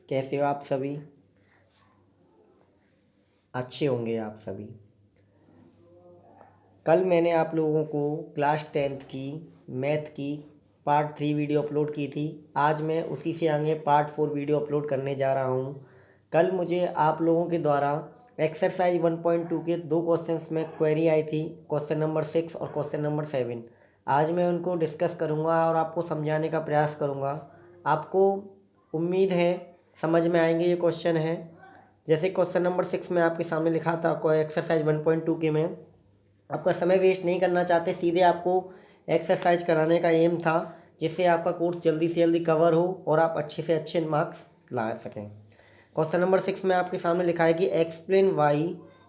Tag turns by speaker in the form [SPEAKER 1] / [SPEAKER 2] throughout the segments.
[SPEAKER 1] कैसे हो आप सभी? अच्छे होंगे आप सभी। कल मैंने आप लोगों को क्लास 10th की मैथ की पार्ट 3 वीडियो अपलोड की थी। आज मैं उसी से आगे पार्ट 4 वीडियो अपलोड करने जा रहा हूँ। कल मुझे आप लोगों के द्वारा एक्सरसाइज 1.2 के 2 क्वेश्चंस में क्वेरी आई थी, क्वेश्चन नंबर 6 और क्वेश्चन नंबर 7। आज मैं उनको डिस्कस करूँगा और आपको समझाने का प्रयास करूँगा। आपको उम्मीद है समझ में आएंगे ये क्वेश्चन है। जैसे क्वेश्चन नंबर 6 में आपके सामने लिखा था, कोई एक्सरसाइज 1.2 के में आपका समय वेस्ट नहीं करना चाहते, सीधे आपको एक्सरसाइज कराने का एम था जिससे आपका कोर्स जल्दी से जल्दी कवर हो और आप अच्छे से अच्छे मार्क्स ला सकें। क्वेश्चन नंबर 6 में आपके सामने लिखा है कि एक्सप्लेन वाई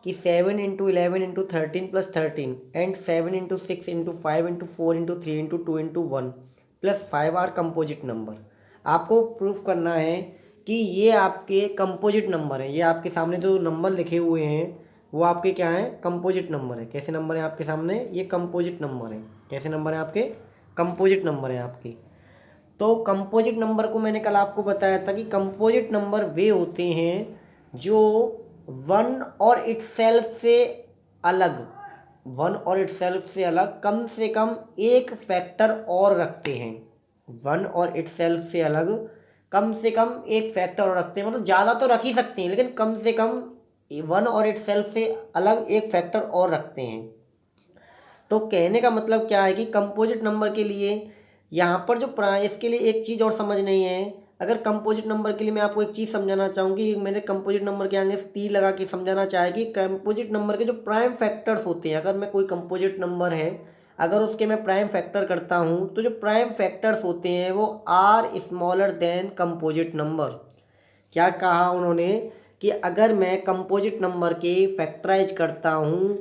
[SPEAKER 1] कि 7 into 11 into 13 plus 13 and 7 into 6 into 5 into 4 into 3 into 2 into 1 plus 5 are composite number. आपको प्रूफ करना है कि ये आपके कंपोजिट नंबर हैं। ये आपके सामने जो नंबर लिखे हुए हैं वो आपके क्या हैं? कंपोजिट नंबर है। कैसे नंबर है आपके सामने? ये कंपोजिट नंबर है। कैसे नंबर है आपके? कंपोजिट नंबर है आपके। तो कंपोजिट नंबर को मैंने कल आपको बताया था कि कंपोजिट नंबर वे होते हैं जो वन और इटसेल्फ से अलग कम से कम एक फैक्टर और रखते हैं। वन और इटसेल्फ से अलग कम से कम एक फैक्टर और रखते हैं, मतलब ज़्यादा तो रख ही सकते हैं लेकिन कम से कम वन और इटसेल्फ से अलग एक फैक्टर और रखते हैं। तो कहने का मतलब क्या है कि कंपोजिट नंबर के लिए यहाँ पर जो इसके लिए एक चीज़ और समझ नहीं है। अगर कंपोजिट नंबर के लिए मैं आपको एक चीज़ समझाना चाहूँगी, मैंने कंपोजिट नंबर के आगे तीर लगा के समझाना चाहे कि कंपोजिट नंबर के जो प्राइम फैक्टर्स होते हैं, अगर मैं कोई कंपोजिट नंबर है अगर उसके मैं प्राइम फैक्टर करता हूँ तो जो प्राइम फैक्टर्स होते हैं वो are smaller than composite number. क्या कहा उन्होंने कि अगर मैं कंपोजिट नंबर के फैक्टराइज करता हूँ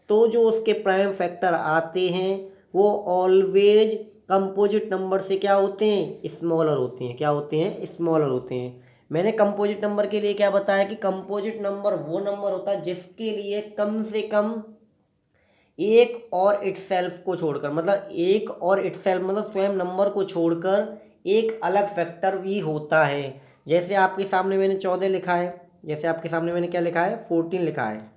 [SPEAKER 1] तो जो उसके प्राइम फैक्टर आते हैं वो ऑलवेज कंपोजिट नंबर से क्या होते हैं? स्मॉलर होते हैं। क्या होते हैं? स्मॉलर होते हैं। मैंने कंपोजिट नंबर के लिए क्या बताया कि कंपोजिट नंबर वो नंबर होता है जिसके लिए कम से कम एक और इटसेल्फ को छोड़कर, मतलब एक और इटसेल्फ मतलब स्वयं नंबर को छोड़कर एक अलग फैक्टर भी होता है। जैसे आपके सामने मैंने 14 लिखा है, जैसे आपके सामने मैंने क्या लिखा है? 14 लिखा है।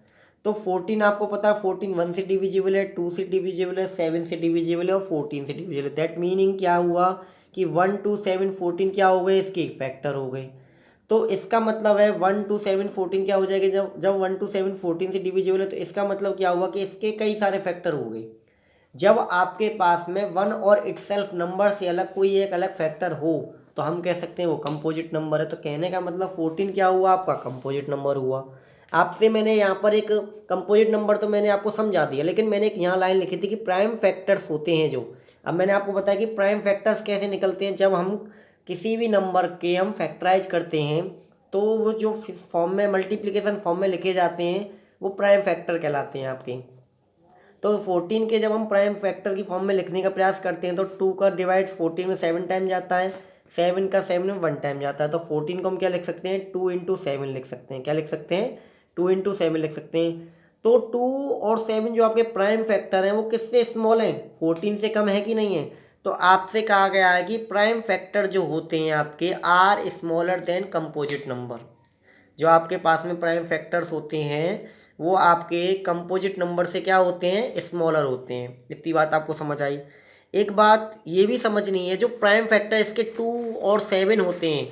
[SPEAKER 1] तो 14 आपको पता है 14 1 से डिविजिबल है, 2 से डिविजिबल है, 7 से डिविजिबल है और 14 से डिविजिबल है। दैट मीनिंग क्या हुआ कि 1 2 7 14 क्या हो गए? इसके फैक्टर हो गए। तो इसका मतलब है 1 2 7 14 क्या हो जाएगा? जब जब 1 2 7 14 से डिविजिबल है तो इसका मतलब क्या हुआ कि इसके कई सारे फैक्टर हो गए। जब आपके पास में वन और इटसेल्फ नंबर से अलग कोई एक अलग फैक्टर हो तो हम कह सकते हैं वो कंपोजिट नंबर है। तो कहने का मतलब 14 क्या हुआ? आपका कंपोजिट नंबर हुआ। आपसे मैंने यहाँ पर एक कंपोजिट नंबर तो मैंने आपको समझा दिया, लेकिन मैंने एक यहाँ लाइन लिखी थी कि प्राइम फैक्टर्स होते हैं जो। अब मैंने आपको बताया कि प्राइम फैक्टर्स कैसे निकलते हैं। जब हम किसी भी नंबर के हम फैक्टराइज करते हैं तो वो जो फॉर्म में मल्टीप्लिकेशन फॉर्म में लिखे जाते हैं वो प्राइम फैक्टर कहलाते हैं आपके। तो 14 के जब हम प्राइम फैक्टर की फॉर्म में लिखने का प्रयास करते हैं तो 2 का डिवाइड 14 में 7 टाइम जाता है, 7 का 7 में 1 टाइम जाता है। तो 14 को हम क्या लिख सकते हैं? 2 इंटू 7 लिख सकते हैं। क्या लिख सकते हैं? 2 इंटू 7 लिख सकते हैं। तो 2 और 7 जो आपके प्राइम फैक्टर हैं वो किससे स्मॉल हैं? 14 से कम है कि नहीं है? तो आपसे कहा गया है कि प्राइम फैक्टर जो होते हैं आपके are smaller than composite number. जो आपके पास में प्राइम फैक्टर्स होते हैं वो आपके कंपोजिट नंबर से क्या होते हैं? स्मॉलर होते हैं। इतनी बात आपको समझ आई। एक बात ये भी समझनी है, जो प्राइम फैक्टर इसके 2 और 7 होते हैं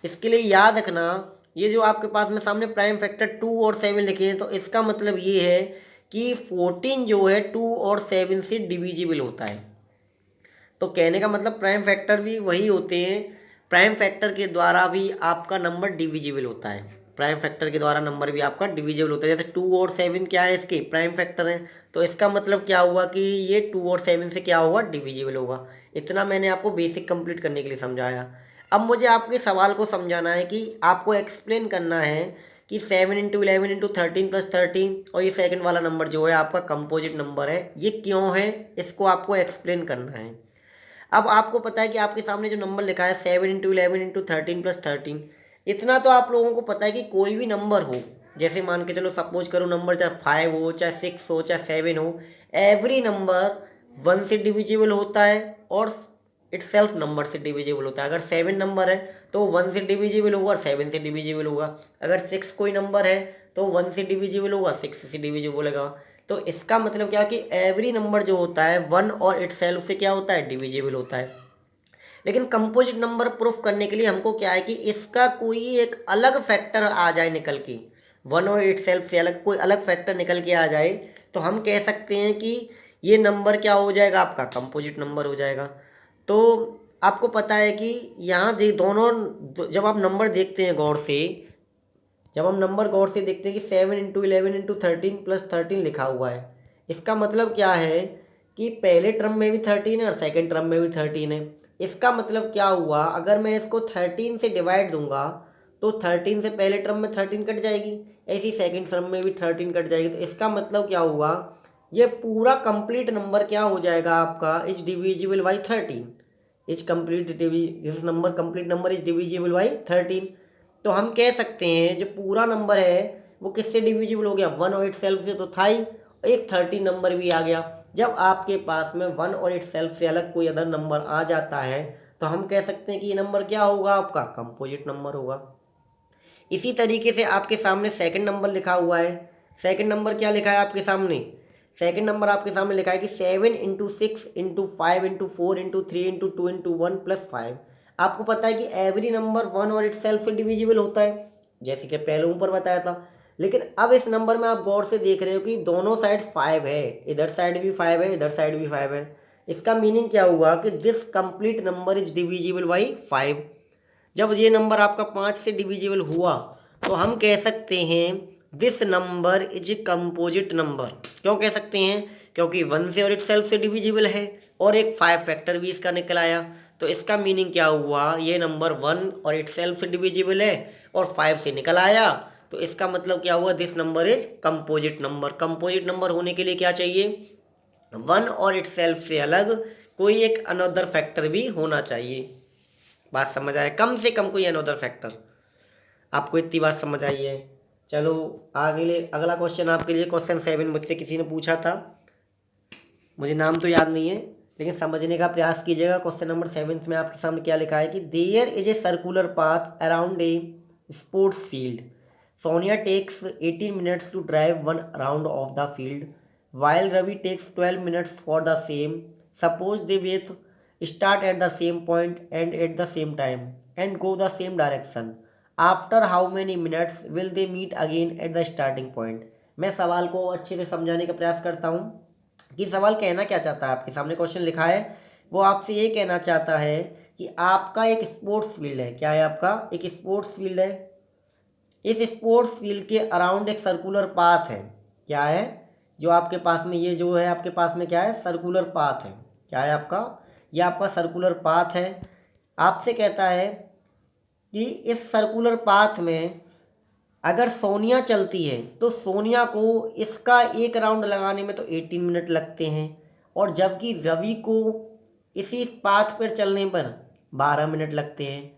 [SPEAKER 1] इसके लिए याद रखना, ये जो आपके पास में सामने प्राइम फैक्टर 2 और 7 लिखे हैं तो इसका मतलब ये है कि 14 जो है 2 और 7 से डिविजिबल होता है। तो कहने का मतलब प्राइम फैक्टर भी वही होते हैं, प्राइम फैक्टर के द्वारा भी आपका नंबर डिविजिबल होता है। प्राइम फैक्टर के द्वारा नंबर भी आपका डिविजिबल होता है। जैसे 2 और 7 क्या है? इसके प्राइम फैक्टर हैं। तो इसका मतलब क्या हुआ कि ये 2 और 7 से क्या होगा? डिविजिबल होगा। इतना मैंने आपको बेसिक कंप्लीट करने के लिए समझाया। अब मुझे आपके सवाल को समझाना है कि आपको एक्सप्लेन करना है कि 7 इंटू 11 इंटू 13 प्लस 13 और ये सेकंड वाला नंबर जो है आपका कंपोजिट नंबर है, ये क्यों है? इसको आपको एक्सप्लेन करना है। अब आपको पता है कि आपके सामने जो नंबर लिखा है 7 इंटू 11 इंटू 13 प्लस 13, इतना तो आप लोगों को पता है कि कोई भी नंबर हो, जैसे मान के चलो सपोज करो नंबर चाहे 5 हो, चाहे 6 हो, चाहे 7 हो, एवरी नंबर 1 से डिविजिबल होता है और इटसेल्फ नंबर से डिविजिबल होता है। अगर 7 नंबर है तो 1 से डिविजिबल होगा और 7 से डिविजिबल होगा। अगर 6 कोई नंबर है तो 1 से डिविजिबल होगा, 6 से डिविजिबल होगा। तो इसका मतलब क्या कि एवरी नंबर जो होता है 1 और इटसेल्फ से क्या होता है, डिविजिबल होता है। लेकिन कंपोजिट नंबर प्रूफ करने के लिए हमको क्या है कि इसका कोई एक अलग फैक्टर आ जाए निकल के, 1 और इटसेल्फ से अलग कोई अलग फैक्टर निकल के आ जाए, तो हम कह सकते हैं कि ये नंबर क्या हो जाएगा, आपका कंपोजिट नंबर हो जाएगा। तो आपको पता है कि यहाँ दोनों जब आप नंबर देखते हैं गौर से, जब हम नंबर गौर से देखते हैं कि 7 × 11 × 13 + 13 लिखा हुआ है, इसका मतलब क्या है कि पहले टर्म में भी 13 है और सेकेंड टर्म में भी 13 है। इसका मतलब क्या हुआ, अगर मैं इसको 13 से डिवाइड दूंगा तो 13 से पहले टर्म में 13 कट जाएगी, ऐसी सेकेंड टर्म में भी 13 कट जाएगी। तो इसका मतलब क्या हुआ, ये पूरा कंप्लीट नंबर क्या हो जाएगा आपका, is divisible by 13। Is complete this number complete number is divisible by 13। तो हम कह सकते हैं जो पूरा नंबर है वो किससे डिविजिबल हो गया, 1 और इटसेल्फ से तो था ही, एक 13 नंबर भी आ गया। जब आपके पास में 1 और इटसेल्फ से अलग कोई अदर नंबर आ जाता है तो हम कह सकते हैं कि ये नंबर क्या होगा, आपका कंपोजिट नंबर होगा। इसी तरीके से आपके सामने सेकंड नंबर लिखा हुआ है। सेकंड नंबर क्या लिखा है आपके सामने, सेकंड नंबर आपके सामने लिखा है कि 7 × 6 × 5 × 4 × 2 × 1 + 5। आपको पता है कि एवरी नंबर 1 और इटसेल्फ से डिविजिबल होता है, जैसे कि पहले ऊपर बताया था। लेकिन अब इस नंबर में आप गौर से देख रहे हो कि दोनों साइड 5 है, इधर साइड भी 5 है, इधर साइड भी 5 है। इसका मीनिंग क्या हुआ कि this complete number is divisible by 5। जब ये नंबर आपका 5 से डिविजिबल हुआ तो हम कह सकते हैं this number is composite number. क्यों कह सकते हैं, क्योंकि 1 से और इटसेल्फ से डिविजिबल है और एक 5 फैक्टर भी इसका निकल आया। तो इसका मीनिंग क्या हुआ, ये नंबर 1 और इटसेल्फ से डिविजिबल है और 5 से निकल आया। तो इसका मतलब क्या हुआ, this number is composite number. Composite number होने के लिए क्या चाहिए, 1 और इटसेल्फ से अलग कोई एक अनदर फैक्टर भी होना चाहिए। बात समझ आए, कम से कम कोई अनदर फैक्टर। आपको इतनी बात समझ आई है। चलो आगे अगला क्वेश्चन आपके लिए, क्वेश्चन 7 मुझसे किसी ने पूछा था, मुझे नाम तो याद नहीं है लेकिन समझने का प्रयास कीजिएगा। क्वेश्चन नंबर 7 में आपके सामने क्या लिखा है कि there is a circular path around a sports field. Sonia takes 18 minutes to drive 1 round of the field while Ravi takes 12 minutes for the same. Suppose they both start at the same point and at the same time and go the same direction. After how many minutes will they meet again at the starting point? मैं सवाल को अच्छे से समझाने का प्रयास करता हूँ कि सवाल कहना क्या चाहता है। आपके सामने क्वेश्चन लिखा है, वो आपसे ये कहना चाहता है कि आपका एक स्पोर्ट्स फील्ड है। क्या है, आपका एक स्पोर्ट्स फील्ड है। इस स्पोर्ट्स फील्ड के अराउंड एक सर्कुलर पाथ है। क्या है, जो आपके पास में ये जो है, आपके पास में क्या है, सर्कुलर पाथ है। क्या है आपका, ये आपका सर्कुलर पाथ है। आपसे कहता है कि इस सर्कुलर पाथ में अगर सोनिया चलती है तो सोनिया को इसका एक राउंड लगाने में तो 18 मिनट लगते हैं, और जबकि रवि को इसी पाथ पर चलने पर 12 मिनट लगते हैं।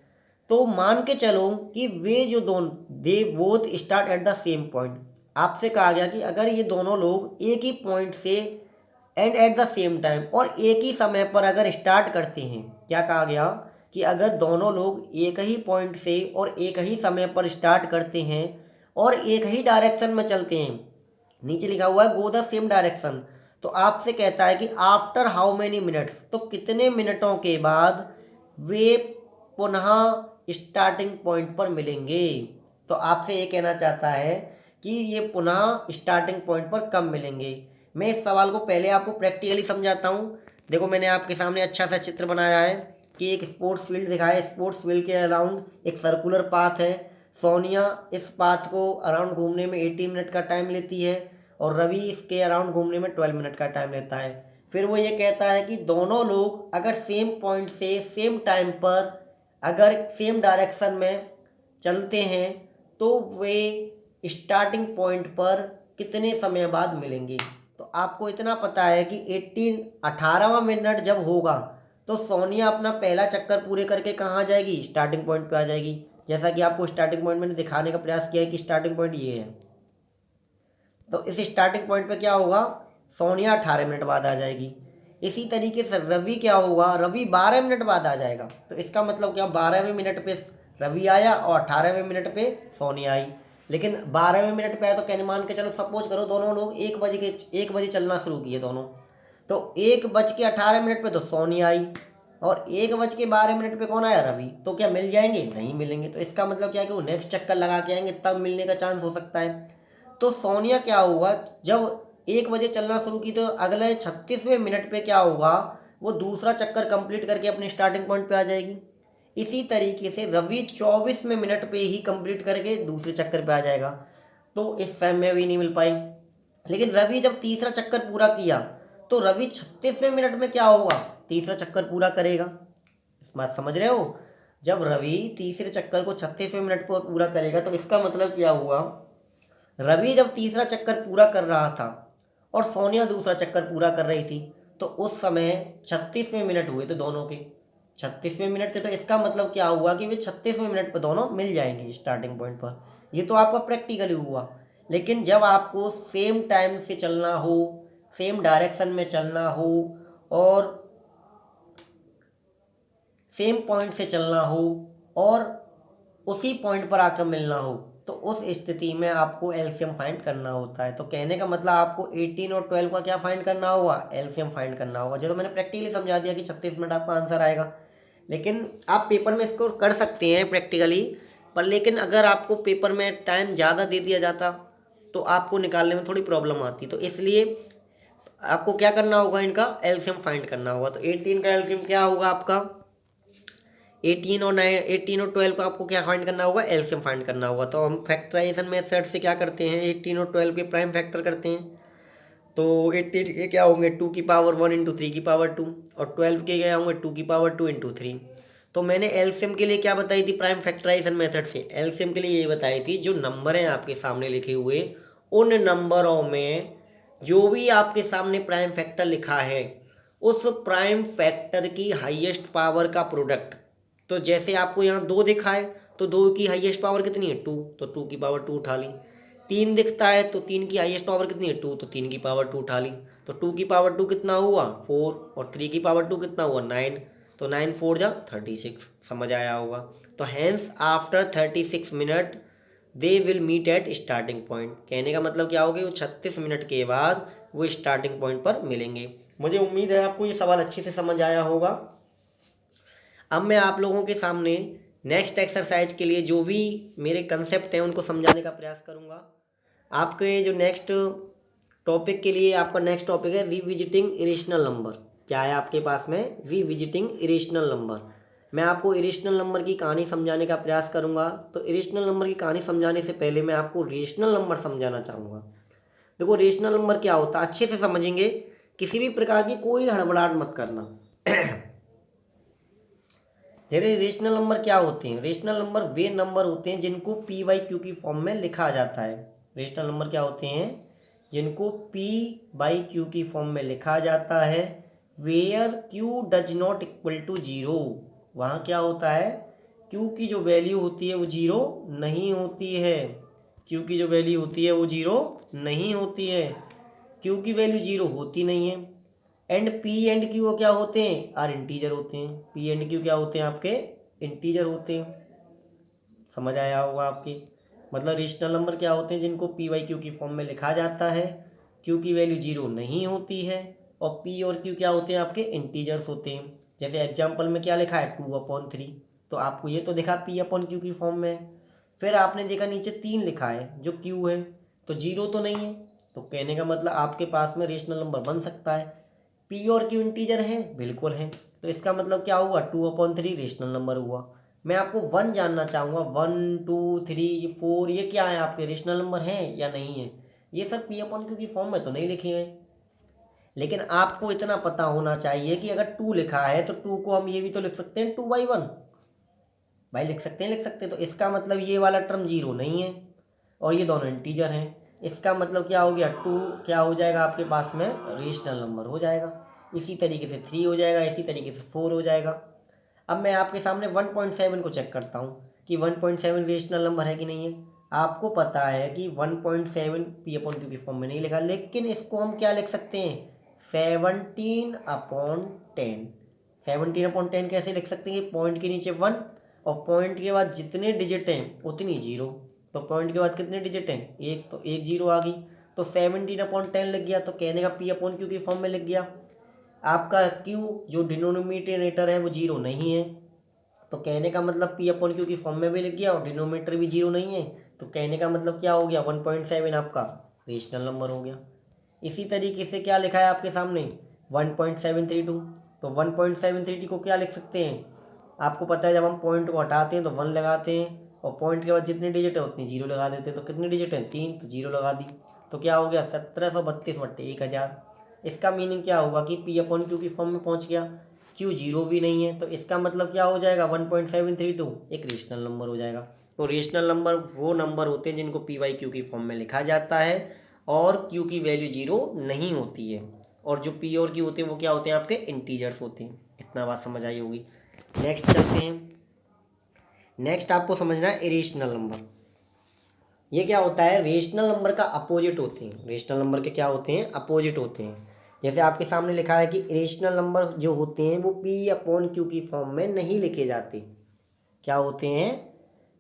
[SPEAKER 1] तो मान के चलो कि वे जो दोनों they both start at the same point. आपसे कहा गया कि अगर ये दोनों लोग एक ही पॉइंट से and at the same time और एक ही समय पर अगर स्टार्ट करते हैं, क्या कहा गया कि अगर दोनों लोग एक ही पॉइंट से और एक ही समय पर स्टार्ट करते हैं और एक ही डायरेक्शन में चलते हैं, नीचे लिखा हुआ है गो द सेम डायरेक्शन, तो आपसे कहता है कि आफ्टर हाउ मेनी मिनट्स, तो कितने मिनटों के बाद वे पुनः स्टार्टिंग पॉइंट पर मिलेंगे। तो आपसे ये कहना चाहता है कि ये पुनः स्टार्टिंग पॉइंट पर कब मिलेंगे। मैं इस सवाल को पहले आपको प्रैक्टिकली समझाता हूँ। देखो मैंने आपके सामने अच्छा सा चित्र बनाया है कि एक स्पोर्ट्स फील्ड दिखाया है। स्पोर्ट्स फील्ड के अराउंड एक सर्कुलर पाथ है। सोनिया इस पाथ को अराउंड घूमने में 18 मिनट का टाइम लेती है और रवि इसके अराउंड घूमने में 12 मिनट का टाइम लेता है। फिर वो ये कहता है कि दोनों लोग अगर सेम पॉइंट से सेम टाइम पर अगर सेम डायरेक्शन में चलते हैं तो वे स्टार्टिंग पॉइंट पर कितने समय बाद मिलेंगे। तो आपको इतना पता है कि 18वां मिनट जब होगा तो सोनिया अपना पहला चक्कर पूरे करके कहाँ आ जाएगी, स्टार्टिंग पॉइंट पे आ जाएगी। जैसा कि आपको स्टार्टिंग पॉइंट मैंने दिखाने का प्रयास किया है कि स्टार्टिंग पॉइंट ये है। तो इस स्टार्टिंग पॉइंट पे क्या होगा, सोनिया 18 मिनट बाद आ जाएगी। इसी तरीके से रवि क्या होगा, रवि 12 मिनट बाद आ जाएगा। तो इसका मतलब क्या, 12वें मिनट पे रवि आया और 18वें मिनट पे सोनिया आई। लेकिन 12वें मिनट पे आया तो कहने मान के चलो, सपोज करो दोनों लोग 1 बजे चलना शुरू किए दोनों, तो 1:18 पे तो सोनिया आई और 1:12 पे कौन आया, रवि। तो क्या मिल जाएंगे, नहीं मिलेंगे। तो इसका मतलब क्या है कि वो नेक्स्ट चक्कर लगा के आएंगे तब मिलने का चांस हो सकता है। तो सोनिया क्या हुआ, जब 1 बजे चलना शुरू की तो अगले 36वें मिनट पे क्या होगा, वो दूसरा चक्कर कंप्लीट करके अपने स्टार्टिंग पॉइंट पे आ जाएगी। इसी तरीके से रवि 24वें मिनट पे ही कंप्लीट करके दूसरे चक्कर पे आ जाएगा। तो इस टाइम में भी नहीं मिल पाई। लेकिन रवि जब तीसरा चक्कर पूरा किया तो रवि 36वें मिनट में क्या होगा, तीसरा चक्कर पूरा करेगा। इस बात समझ रहे हो, जब रवि तीसरे चक्कर को 36वें मिनट पर पूरा करेगा तो इसका मतलब क्या हुआ, रवि जब तीसरा चक्कर पूरा कर रहा था और सोनिया दूसरा चक्कर पूरा कर रही थी, तो उस समय 36वें मिनट हुए थे दोनों के, 36वें मिनट थे। तो इसका मतलब क्या हुआ कि वे 36वें मिनट पर दोनों मिल जाएंगे स्टार्टिंग पॉइंट पर। ये तो आपका प्रैक्टिकली हुआ। लेकिन जब आपको सेम टाइम से चलना हो, सेम डायरेक्शन में चलना हो और सेम पॉइंट से चलना हो और उसी पॉइंट पर आकर मिलना हो, तो उस स्थिति में आपको एलसीएम फाइंड करना होता है। तो कहने का मतलब आपको 18 और 12 का क्या फाइंड करना होगा, एलसीएम फाइंड करना होगा। जो तो मैंने प्रैक्टिकली समझा दिया कि 36 मिनट आपका आंसर आएगा। लेकिन आप पेपर में इसको कर सकते हैं प्रैक्टिकली, पर लेकिन अगर आपको पेपर में टाइम ज़्यादा दे दिया जाता तो आपको निकालने में थोड़ी प्रॉब्लम आती। तो इसलिए आपको क्या करना होगा, इनका एलसीएम फाइंड करना होगा। तो 18 का एलसीएम क्या होगा आपका, 18 और 12 का आपको क्या फाइंड करना होगा, एलसीएम फाइंड करना होगा। तो हम फैक्टराइजेशन मेथड से क्या करते हैं, 18 और 12 के प्राइम फैक्टर करते हैं। तो 18 के क्या होंगे 2 की पावर 1 इंटू 3 की पावर 2 और 12 के क्या होंगे 2 की पावर 2 इंटू 3। तो मैंने एलसीएम के लिए क्या बताई थी प्राइम फैक्टराइजेशन मेथड से, एलसीएम के लिए ये बताई थी, जो नंबर हैं आपके सामने लिखे हुए उन नंबरों में जो भी आपके सामने प्राइम फैक्टर लिखा है उस प्राइम फैक्टर की हाईएस्ट पावर का प्रोडक्ट। तो जैसे आपको यहाँ 2 दिखा है तो 2 की हाईएस्ट पावर कितनी है 2, तो 2 की पावर 2 उठा ली। 3 दिखता है तो 3 की हाईएस्ट पावर कितनी है 2, तो 3 की पावर 2 उठा ली। तो 2 की पावर 2 कितना हुआ 4 और 3 की पावर 2 कितना हुआ 9, तो 9 4 जा 36। समझ आया होगा। तो hence after 36 minute they will meet at starting point. कहने का मतलब क्या होगा, वो 36 मिनट के बाद वो स्टार्टिंग पॉइंट पर मिलेंगे। मुझे उम्मीद है आपको ये सवाल अच्छे से समझ आया होगा। अब मैं आप लोगों के सामने नेक्स्ट एक्सरसाइज के लिए जो भी मेरे कंसेप्ट हैं उनको समझाने का प्रयास करूंगा। आपके जो नेक्स्ट टॉपिक के लिए आपका नेक्स्ट टॉपिक है रिविजिटिंग इरेशनल नंबर। क्या है आपके पास में, रिविजिटिंग इरेशनल नंबर। मैं आपको इरेशनल नंबर की कहानी समझाने का प्रयास करूंगा। तो इरेशनल नंबर की कहानी समझाने से पहले मैं आपको रेशनल नंबर समझाना चाहूँगा। देखो रेशनल नंबर क्या होता है अच्छे से समझेंगे, किसी भी प्रकार की कोई हड़बड़ाहट मत करना। जैसे रेशनल नंबर क्या होते हैं, रेशनल नंबर वे नंबर होते हैं जिनको पी बाई क्यू की फॉर्म में लिखा जाता है। रेशनल नंबर क्या होते हैं, जिनको पी बाई क्यू की फॉर्म में लिखा जाता है। Where q does not equal to zero, वहाँ क्या होता है, क्यू की जो वैल्यू होती है वो जीरो नहीं होती है। क्यू की जो वैल्यू होती है वो जीरो नहीं होती है, क्यू की वैल्यू जीरो होती नहीं है। एंड पी एंड क्यू क्या होते हैं, आर इंटीजर होते हैं। पी एंड क्यू क्या होते हैं आपके, इंटीजर होते हैं। समझ आया होगा आपकी, मतलब रेशनल नंबर क्या होते हैं जिनको पी बाई क्यू की फॉर्म में लिखा जाता है, क्यू की वैल्यू जीरो नहीं होती है और पी और क्यू क्या होते हैं आपके इंटीजर्स होते हैं। जैसे एग्जाम्पल में क्या लिखा है 2/3, तो आपको ये तो दिखा पी अपॉन क्यू की फॉर्म में। फिर आपने देखा नीचे 3 लिखा है जो क्यू है, तो जीरो तो नहीं है। तो कहने का मतलब आपके पास में रेशनल नंबर बन सकता है। पी और क्यू इंटीजर है, बिल्कुल है। तो इसका मतलब क्या हुआ 2/3 रेशनल नंबर हुआ। मैं आपको 1 जानना चाहूँगा, 1 2 3 4 ये क्या है आपके रेशनल नंबर हैं या नहीं है। ये सब पी अपॉन क्यू की फॉर्म में तो नहीं लिखे हैं, लेकिन आपको इतना पता होना चाहिए कि अगर 2 लिखा है तो 2 को हम ये भी तो लिख सकते हैं 2/1। भाई लिख सकते हैं, लिख सकते हैं। तो इसका मतलब ये वाला टर्म जीरो नहीं है और ये दोनों इंटीजर हैं। इसका मतलब क्या हो गया 2 क्या हो जाएगा आपके पास में रेशनल नंबर हो जाएगा। इसी तरीके से 3 हो जाएगा, इसी तरीके से 4 हो जाएगा। अब मैं आपके सामने 1.7 को चेक करता हूँ कि 1.7 रेशनल नंबर है कि नहीं है। आपको पता है कि 1.7 पी अपॉन क्यू की फॉर्म में नहीं लिखा, लेकिन इसको हम क्या लिख सकते हैं 17/10। 17/10 कैसे लिख सकते हैं? पॉइंट के नीचे 1 और पॉइंट के बाद जितने डिजिट हैं उतनी जीरो। तो पॉइंट के बाद कितने डिजिट हैं? एक, तो एक जीरो आ गई, तो 17/10 लिख गया। तो कहने का P/Q की फॉर्म में लिख गया। आपका Q जो डिनोमिनेटर है वो जीरो नहीं है, तो कहने का मतलब P/Q की फॉर्म में भी लिख गया और डिनोमिनेटर भी जीरो नहीं है, तो कहने का मतलब क्या हो गया? 1.7 आपका रेशनल नंबर हो गया। इसी तरीके से क्या लिखा है आपके सामने? 1.732। तो 1.732 को क्या लिख सकते हैं? आपको पता है जब हम पॉइंट को हटाते हैं तो 1 लगाते हैं और पॉइंट के बाद जितनी डिजिट है उतनी जीरो लगा देते हैं। तो कितनी डिजिट है? 3, तो जीरो लगा दी। तो क्या हो गया? 1732/1000। इसका मीनिंग क्या होगा कि P/Q की फॉर्म में पहुंच गया। Q जीरो भी नहीं है, तो इसका मतलब क्या हो जाएगा? 1.732 एक रेशनल नंबर हो जाएगा। तो रेशनल नंबर वो नंबर होते हैं जिनको P/Q की फॉर्म में लिखा जाता है और Q की वैल्यू जीरो नहीं होती है, और जो P और Q होते हैं वो क्या होते हैं? आपके इंटीजर्स होते हैं। इतना बात समझ आई होगी। नेक्स्ट चलते हैं। नेक्स्ट आपको समझना है इरेशनल नंबर। ये क्या होता है? रेशनल नंबर का अपोजिट होते हैं। रेशनल नंबर के क्या होते हैं? अपोजिट होते हैं। जैसे आपके सामने लिखा है कि इरेशनल नंबर जो होते हैं वो P/Q की फॉर्म में नहीं लिखे जाते। क्या होते हैं?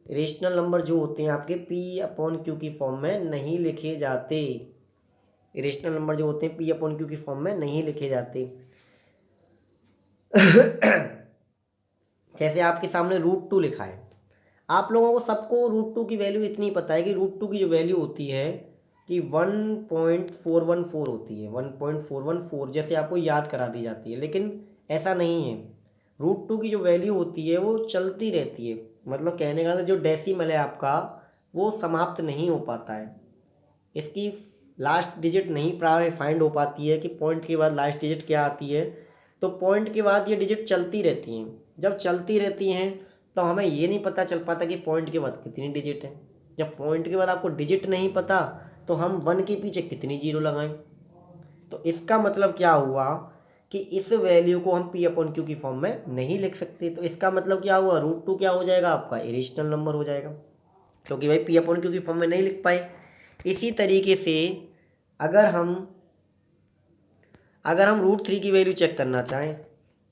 [SPEAKER 1] रेशनल नंबर जो होते हैं आपके P/Q की फॉर्म में नहीं लिखे जाते। रेशनल नंबर जो होते हैं P/Q की फॉर्म में नहीं लिखे जाते। जैसे आपके सामने √2 लिखा है। आप लोगों को सबको √2 की वैल्यू इतनी पता है कि √2 की जो वैल्यू होती है कि 1.414 होती है। 1.414 जैसे आपको याद करा दी जाती है, लेकिन ऐसा नहीं है। √2 की जो वैल्यू होती है वो चलती रहती है। मतलब कहने का जो डेसिमल है आपका वो समाप्त नहीं हो पाता है। इसकी लास्ट डिजिट नहीं फाइंड हो पाती है कि पॉइंट के बाद लास्ट डिजिट क्या आती है। तो पॉइंट के बाद ये डिजिट चलती रहती हैं। जब चलती रहती हैं तो हमें ये नहीं पता चल पाता कि पॉइंट के बाद कितनी डिजिट है। जब पॉइंट के बाद आपको डिजिट नहीं पता तो हम 1 के पीछे कितनी जीरो लगाएं। तो इसका मतलब क्या हुआ कि इस वैल्यू को हम P/Q की फॉर्म में नहीं लिख सकते। तो इसका मतलब क्या हुआ? √2 क्या हो जाएगा? आपका इरेशनल नंबर हो जाएगा, क्योंकि भाई P/Q की फॉर्म में नहीं लिख पाए। इसी तरीके से अगर हम √3 की वैल्यू चेक करना चाहें,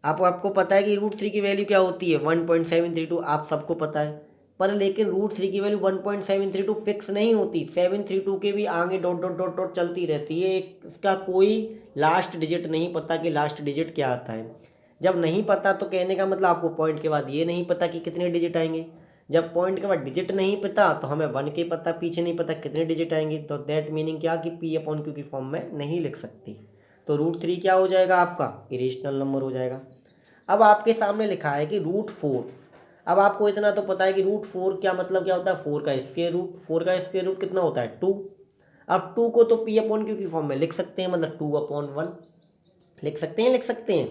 [SPEAKER 1] आपको पता है कि √3 की वैल्यू क्या होती है? 1.732, आप सबको पता है। पर लेकिन √3 की वैल्यू 1.732 फिक्स नहीं होती। 732 के भी आगे डॉट डॉट डॉट डॉट चलती रहती है। इसका कोई लास्ट डिजिट नहीं पता कि लास्ट डिजिट क्या आता है। जब नहीं पता तो कहने का मतलब आपको पॉइंट के बाद ये नहीं पता कि कितने डिजिट आएंगे। जब पॉइंट के बाद डिजिट नहीं पता तो हमें 1 के पता पीछे नहीं पता कितने डिजिट आएंगे। तो दैट मीनिंग क्या कि P/Q की फॉर्म में नहीं लिख सकती। तो √3 क्या हो जाएगा? आपका इरेशनल नंबर हो जाएगा। अब आपके सामने लिखा है कि √4। अब आपको इतना तो पता है कि √4 क्या मतलब क्या होता है? 4 का स्क्वायर रूट। 4 का स्क्वायर रूट कितना होता है? 2। अब 2 को तो P/Q की फॉर्म में लिख सकते हैं, मतलब 2/1 लिख सकते हैं, लिख सकते हैं।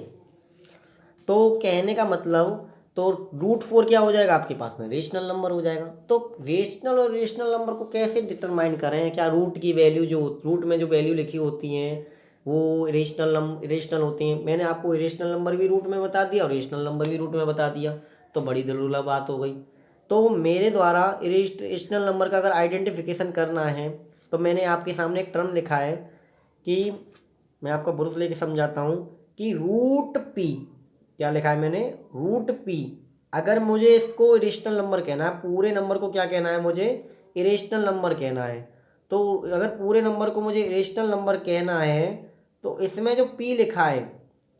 [SPEAKER 1] तो कहने का मतलब तो √4 क्या हो जाएगा आपके पास में? रेशनल नंबर हो जाएगा। तो रेशनल और रेशनल नंबर को कैसे डिटरमाइन करें? क्या रूट की वैल्यू जो रूट में जो वैल्यू लिखी होती हैं वो रेशनल होती हैं? मैंने आपको रेशनल नंबर भी रूट में बता दिया और रेशनल नंबर भी रूट में बता दिया, तो बड़ी दिलरुला बात हो गई। तो मेरे द्वारा रेशनल नंबर का अगर आइडेंटिफिकेशन करना है तो मैंने आपके सामने एक टर्म लिखा है कि मैं आपको ब्रुश लेके समझाता हूँ कि √P क्या लिखा है मैंने? √P। अगर मुझे इसको इरेशनल नंबर कहना है, पूरे नंबर को क्या कहना है मुझे? इरेशनल नंबर कहना है। तो अगर पूरे नंबर को मुझे इरेशनल नंबर कहना है तो इसमें जो P लिखा है,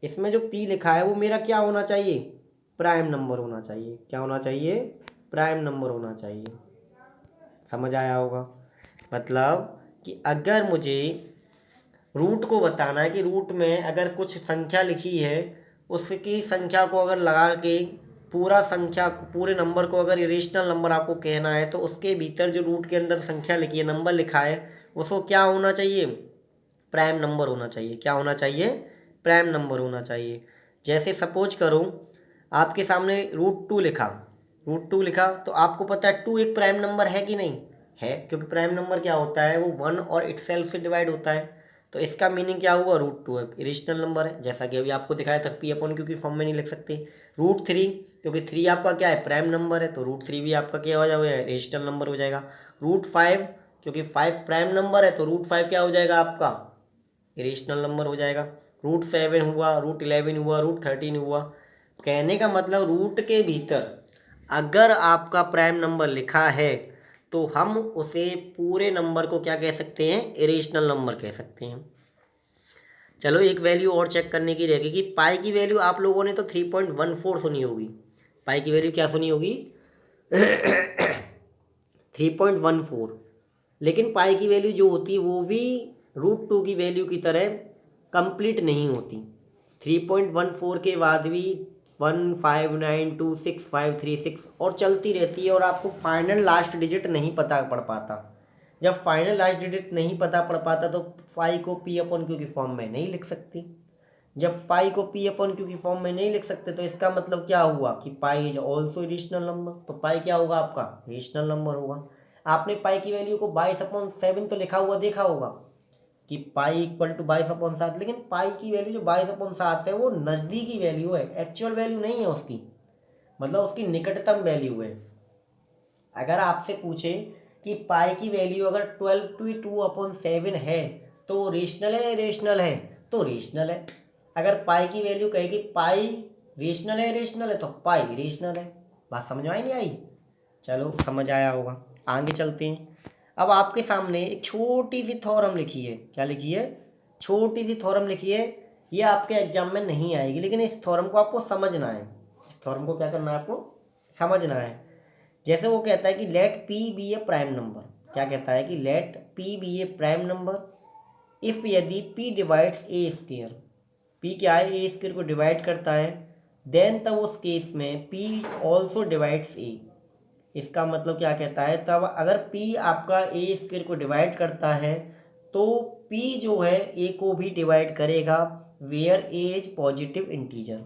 [SPEAKER 1] इसमें जो P लिखा है वो मेरा क्या होना चाहिए? प्राइम नंबर होना चाहिए। क्या होना चाहिए? प्राइम नंबर होना चाहिए। समझ आया होगा? मतलब कि अगर मुझे रूट को बताना है कि रूट में अगर कुछ संख्या लिखी है उसकी संख्या को अगर लगा के पूरे नंबर को अगर इरेशनल नंबर आपको कहना है तो उसके भीतर जो रूट के अंदर संख्या लिखी है, नंबर लिखा है, उसको क्या होना चाहिए? प्राइम नंबर होना चाहिए। क्या होना चाहिए? प्राइम नंबर होना चाहिए। जैसे सपोज करो आपके सामने √2 लिखा तो आपको पता है 2 एक प्राइम नंबर है कि नहीं है? क्योंकि प्राइम नंबर क्या होता है? वो 1 और इटसेल्फ से डिवाइड होता है। तो इसका मीनिंग क्या हुआ? √2 है, इरेशनल नंबर है। जैसा कि अभी आपको दिखाया था P/Q की फॉर्म में नहीं लिख सकते। √3 क्योंकि 3 आपका क्या है? प्राइम नंबर है, तो √3 भी आपका क्या हो जाएगा? इरेशनल नंबर हो जाएगा। √5 क्योंकि 5 प्राइम नंबर है तो √5 क्या हो जाएगा आपका? इरेशनल नंबर हो जाएगा। √7 हुआ, √11 हुआ, √13 हुआ। कहने का मतलब रूट के भीतर अगर आपका प्राइम नंबर लिखा है तो हम उसे पूरे नंबर को क्या कह सकते हैं, इरेशनल नंबर कह सकते हैं। चलो एक वैल्यू और चेक करने की रहेगी कि पाई की वैल्यू आप लोगों ने तो 3.14 सुनी होगी। पाई की वैल्यू क्या सुनी होगी 3.14। लेकिन पाई की वैल्यू जो होती है वो भी √2 की वैल्यू की तरह कंप्लीट नहीं होती। 3.14 के बाद भी 15926 और चलती रहती है और आपको फाइनल लास्ट डिजिट नहीं पता पड़ पाता। जब फाइनल लास्ट डिजिट नहीं पता पड़ पाता तो पाई को पी अपॉन क्यू की फॉर्म में नहीं लिख सकती। जब पाई को पी अपॉन क्यू की फॉर्म में नहीं लिख सकते तो इसका मतलब क्या हुआ कि pi is also rational number. तो पाई क्या होगा आपका, रेशनल नंबर होगा। आपने पाई की वैल्यू को 22/7 तो लिखा हुआ देखा होगा कि पाई इक्वल टू 22/7, लेकिन पाई की वैल्यू जो 22/7 है वो नज़दीकी वैल्यू है, एक्चुअल वैल्यू नहीं है उसकी, मतलब उसकी निकटतम वैल्यू है। अगर आपसे पूछे कि पाई की वैल्यू अगर 12/2/7 है तो रेशनल है, रेशनल है तो रेशनल है। अगर पाई की वैल्यू कहे कि पाई रेशनल है, रेशनल है तो पाई रेशनल है। बात समझ में आई नहीं आई? चलो समझ आया होगा, आगे चलते हैं। अब आपके सामने एक छोटी सी थ्योरम लिखी है। क्या लिखी है? छोटी सी थ्योरम लिखी है। ये आपके एग्जाम में नहीं आएगी, लेकिन इस थ्योरम को आपको समझना है। इस थ्योरम को क्या करना है, आपको समझना है। जैसे वो कहता है कि let P be a prime number. क्या कहता है कि let P be a prime number if यदि P divides A square. P क्या है, ए स्क्वायर को डिवाइड करता है। देन तब उस केस में पी ऑल्सो डिवाइड्स ए। इसका मतलब क्या कहता है, तब अगर P आपका ए स्क्वायर को डिवाइड करता है तो P जो है A को भी डिवाइड करेगा where a is positive integer.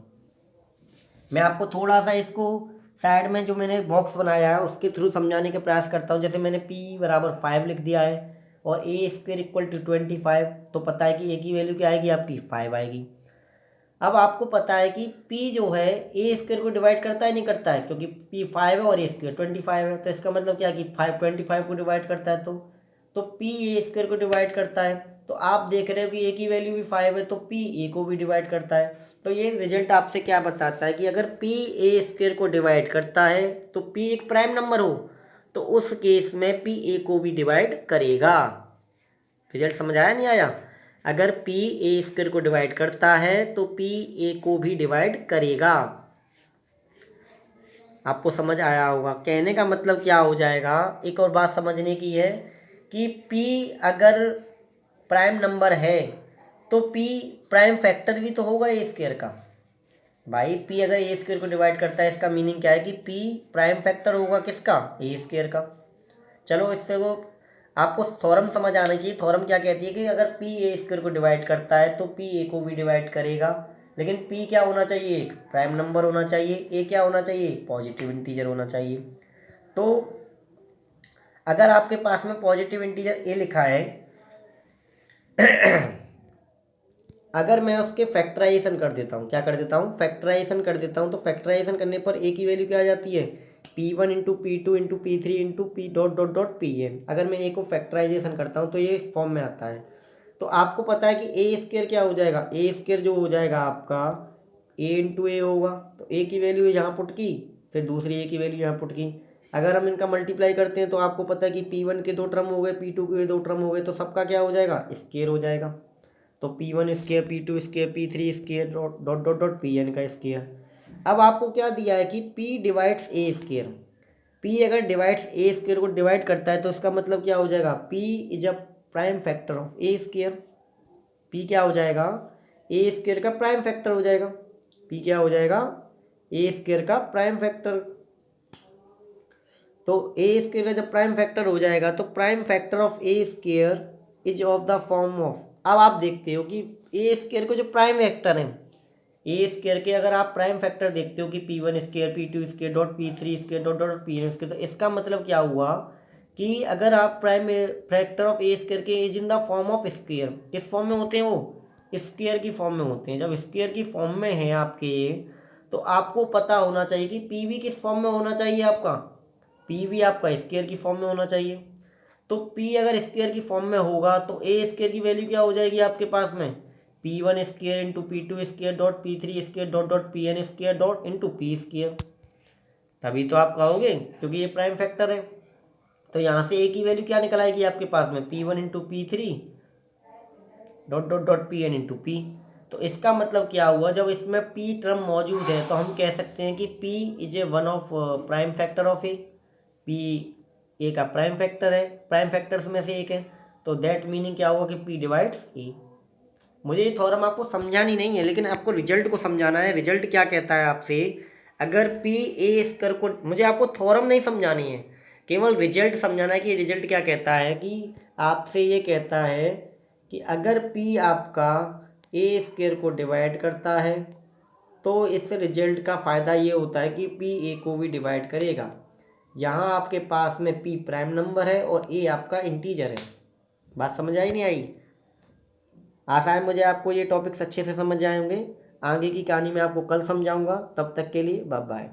[SPEAKER 1] मैं आपको थोड़ा सा इसको साइड में जो मैंने बॉक्स बनाया है उसके थ्रू समझाने का प्रयास करता हूँ। जैसे मैंने P बराबर 5 लिख दिया है और ए स्क्वायर इक्वल टू 25, तो पता है कि A की वैल्यू क्या आएगी आपकी 5 आएगी। अब आपको पता है कि P जो है ए स्क्वायर को डिवाइड करता है नहीं करता है, क्योंकि P 5 है और ए स्क्वायर 25 है, तो इसका मतलब क्या कि 5 25 को डिवाइड करता है तो P ए स्क्वायर को डिवाइड करता है। तो आप देख रहे हो कि ए की वैल्यू भी 5 है तो P ए को भी डिवाइड करता है। तो ये रिजल्ट आपसे क्या बताता है कि अगर P ए स्क्वायर को डिवाइड करता है तो P एक प्राइम नंबर हो तो उस केस में P ए को भी डिवाइड करेगा। रिजल्ट समझ आया नहीं आया? अगर P ए स्क्वायर को डिवाइड करता है तो P ए को भी डिवाइड करेगा। आपको समझ आया होगा। कहने का मतलब क्या हो जाएगा, एक और बात समझने की है कि P अगर प्राइम नंबर है तो P प्राइम फैक्टर भी तो होगा ए स्क्वायर का। भाई P अगर ए स्क्वायर को डिवाइड करता है इसका मीनिंग क्या है कि P प्राइम फैक्टर होगा किसका, ए स्क्वायर का। चलो इससे वो आपको थ्योरम समझ आना चाहिए। थ्योरम क्या कहती है कि अगर P ए स्क्वायर को डिवाइड करता है तो P ए को भी डिवाइड करेगा, लेकिन P क्या होना चाहिए, एक प्राइम नंबर होना चाहिए। ए क्या होना चाहिए, पॉजिटिव इंटीजर होना चाहिए। तो अगर आपके पास में पॉजिटिव इंटीजर ए लिखा है अगर मैं उसके फैक्टराइजेशन कर देता हूँ, क्या कर देता हूँ, फैक्टराइजेशन कर देता हूँ, तो फैक्टराइजेशन करने पर ए की वैल्यू क्या आ जाती है, P1 into P2 into P3 into P dot dot dot Pn। अगर मैं ए को फैक्टराइजेशन करता हूँ तो ये इस फॉर्म में आता है। तो आपको पता है कि ए स्क्वायर क्या हो जाएगा, ए स्क्वायर जो हो जाएगा आपका ए इंटू ए होगा। तो ए की वैल्यू यहाँ पुट की, फिर दूसरी ए की वैल्यू यहाँ पुट की। अगर हम इनका मल्टीप्लाई करते हैं तो आपको पता है कि P1 के 2 टर्म हो गए, P2 के 2 टर्म हो गए, तो सबका क्या हो जाएगा, स्क्वायर हो जाएगा। तो P1 square, P2 square, P3 square dot dot dot dot Pn का स्क्वायर। अब आपको क्या दिया है कि P divides A square. P अगर डिवाइड्स ए स्क्वायर को डिवाइड करता है तो इसका मतलब क्या हो जाएगा, P is a prime factor of a square. P क्या हो जाएगा, ए स्क्वायर का प्राइम फैक्टर हो जाएगा। P क्या हो जाएगा, ए स्क्वायर का प्राइम फैक्टर। तो ए स्क्वायर का जब प्राइम फैक्टर हो जाएगा तो prime factor of a square is of the form of. अब आप देखते हो कि ए स्क्वायर को जो प्राइम फैक्टर है, ए स्क्वायर के अगर आप प्राइम फैक्टर देखते हो कि P1 square, P2 square dot P3 square dot dot Pn square, तो इसका मतलब क्या हुआ कि अगर आप prime factor of a square के is in the form of square, किस फॉर्म में होते हैं वो, स्क्वायर की फॉर्म में होते हैं। जब स्क्वायर की फॉर्म में है आपके तो आपको पता होना चाहिए कि पी भी किस फॉर्म में होना चाहिए आपका, पी भी आपका स्क्वायर की फॉर्म में होना चाहिए। तो P अगर स्क्वायर की फॉर्म में होगा तो ए स्क्वायर की वैल्यू क्या हो जाएगी आपके पास में, P1 square into P2 square dot P3 square dot dot Pn square dot into P square. तभी तो आप कहोगे, क्योंकि ये प्राइम फैक्टर है। तो यहाँ से एक ही वैल्यू क्या निकल आएगी आपके पास में, P1 into P3 dot dot dot Pn into P। तो इसका मतलब क्या हुआ, जब इसमें P टर्म मौजूद है तो हम कह सकते हैं कि P is a one of prime factor of A. P ए का प्राइम फैक्टर है, प्राइम फैक्टर्स में से एक है। तो दैट मीनिंग क्या हुआ कि P डिवाइड्स ए। मुझे ये थ्योरम आपको समझानी नहीं है, लेकिन आपको रिजल्ट को समझाना है। रिजल्ट क्या कहता है आपसे, अगर P ए स्क्वायर को, मुझे आपको थ्योरम नहीं समझानी है, केवल रिजल्ट समझाना है कि रिजल्ट क्या कहता है। कि आपसे ये कहता है कि अगर P आपका ए स्क्वायर को डिवाइड करता है तो इस रिजल्ट का फ़ायदा ये होता है कि P ए को भी डिवाइड करेगा। यहाँ आपके पास में P प्राइम नंबर है और ए आपका इंटीजर है। बात समझ आई नहीं आई? आशा है मुझे आपको ये टॉपिक्स अच्छे से समझ आए होंगे। आगे की कहानी मैं आपको कल समझाऊंगा। तब तक के लिए बाय बाय।